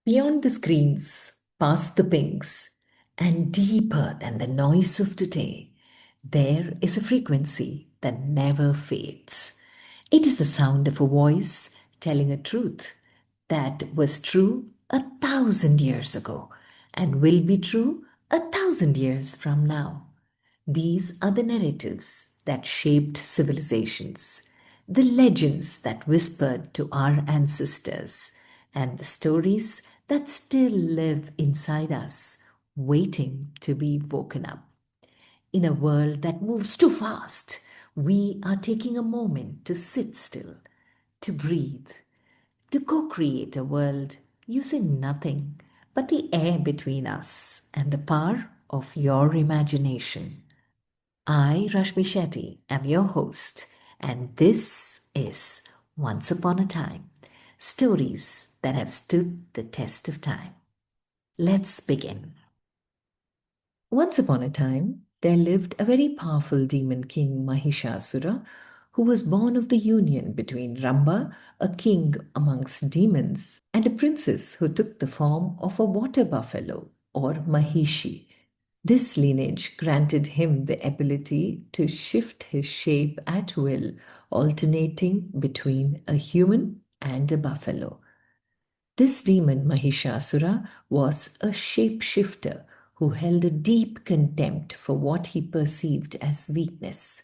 Beyond the screens, past the pings, and deeper than the noise of today, there is a frequency that never fades. It is the sound of a voice telling a truth that was true 1,000 years ago and will be true 1,000 years from now. These are the narratives that shaped civilizations, the legends that whispered to our ancestors, and the stories that still live inside us, waiting to be woken up. In a world that moves too fast, we are taking a moment to sit still, to breathe, to co create a world using nothing but the air between us and the power of your imagination. I, Rashmi Shetty, am your host, and this is Once Upon a Time Stories that have stood the test of time. Let's begin. Once upon a time, there lived a very powerful demon king, Mahishasura, who was born of the union between Rambha, a king amongst demons, and a princess who took the form of a water buffalo, or Mahishi. This lineage granted him the ability to shift his shape at will, alternating between a human and a buffalo. This demon Mahishasura was a shapeshifter who held a deep contempt for what he perceived as weakness.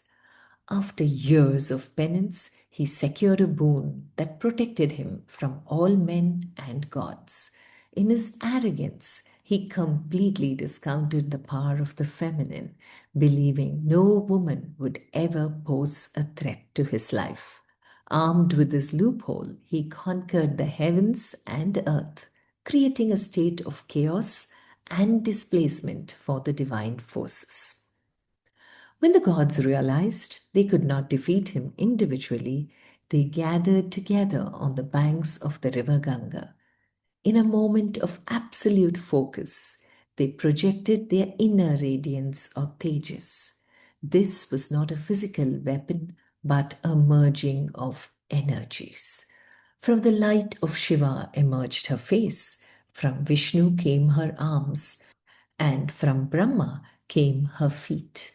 After years of penance, he secured a boon that protected him from all men and gods. In his arrogance, he completely discounted the power of the feminine, believing no woman would ever pose a threat to his life. Armed with this loophole, he conquered the heavens and earth, creating a state of chaos and displacement for the divine forces. When the gods realized they could not defeat him individually, they gathered together on the banks of the river Ganga. In a moment of absolute focus, they projected their inner radiance or Tejas. This was not a physical weapon, but a merging of energies. From the light of Shiva emerged her face, from Vishnu came her arms, and from Brahma came her feet.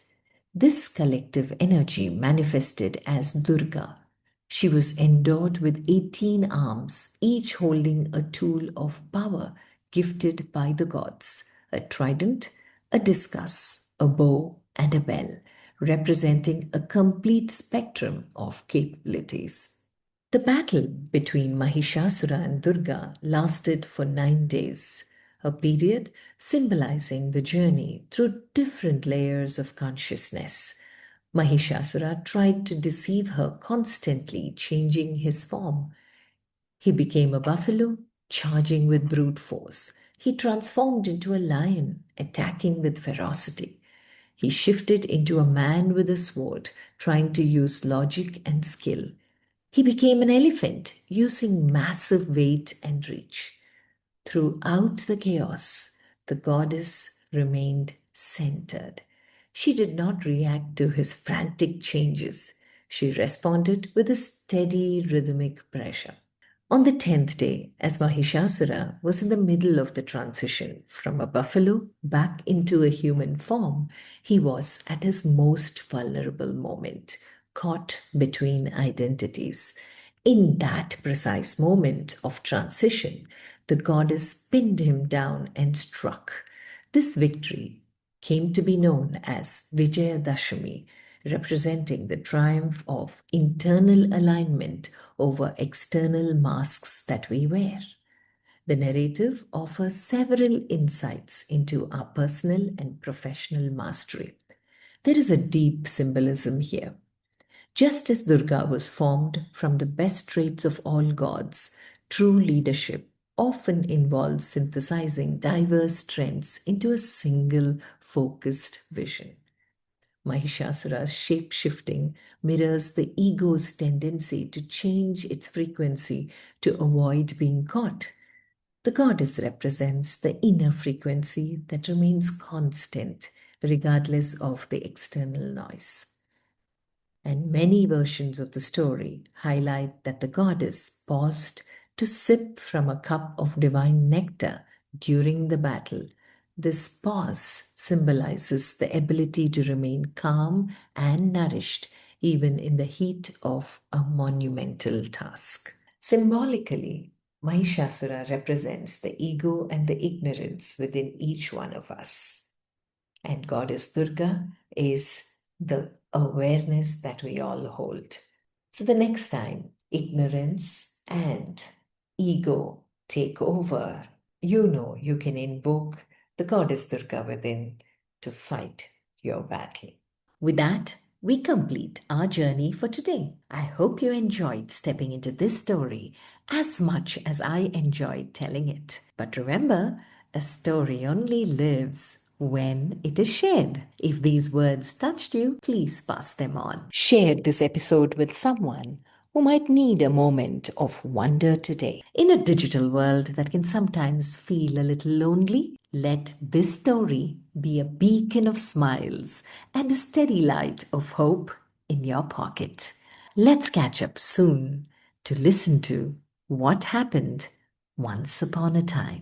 This collective energy manifested as Durga. She was endowed with 18 arms, each holding a tool of power gifted by the gods: a trident, a discus, a bow, and a bell, representing a complete spectrum of capabilities. The battle between Mahishasura and Durga lasted for 9 days, a period symbolizing the journey through different layers of consciousness. Mahishasura tried to deceive her, constantly changing his form. He became a buffalo, charging with brute force. He transformed into a lion, attacking with ferocity. He shifted into a man with a sword, trying to use logic and skill. He became an elephant, using massive weight and reach. Throughout the chaos, the goddess remained centered. She did not react to his frantic changes. She responded with a steady rhythmic pressure. On the 10th day, as Mahishasura was in the middle of the transition from a buffalo back into a human form, he was at his most vulnerable moment, caught between identities. In that precise moment of transition, the goddess pinned him down and struck. This victory came to be known as Vijayadashami, representing the triumph of internal alignment over external masks that we wear. The narrative offers several insights into our personal and professional mastery. There is a deep symbolism here. Just as Durga was formed from the best traits of all gods, true leadership often involves synthesizing diverse trends into a single focused vision. Mahishasura's shape shifting mirrors the ego's tendency to change its frequency to avoid being caught. The goddess represents the inner frequency that remains constant regardless of the external noise. And many versions of the story highlight that the goddess paused to sip from a cup of divine nectar during the battle. This pause symbolizes the ability to remain calm and nourished even in the heat of a monumental task. Symbolically, Mahishasura represents the ego and the ignorance within each one of us. And Goddess Durga is the awareness that we all hold. So the next time ignorance and ego take over, you know you can invoke the Goddess Durga within to fight your battle. With that, we complete our journey for today. I hope you enjoyed stepping into this story as much as I enjoyed telling it. But remember, a story only lives when it is shared. If these words touched you, please pass them on. Share this episode with someone who might need a moment of wonder today. In a digital world that can sometimes feel a little lonely, let this story be a beacon of smiles and a steady light of hope in your pocket. Let's catch up soon to listen to what happened once upon a time.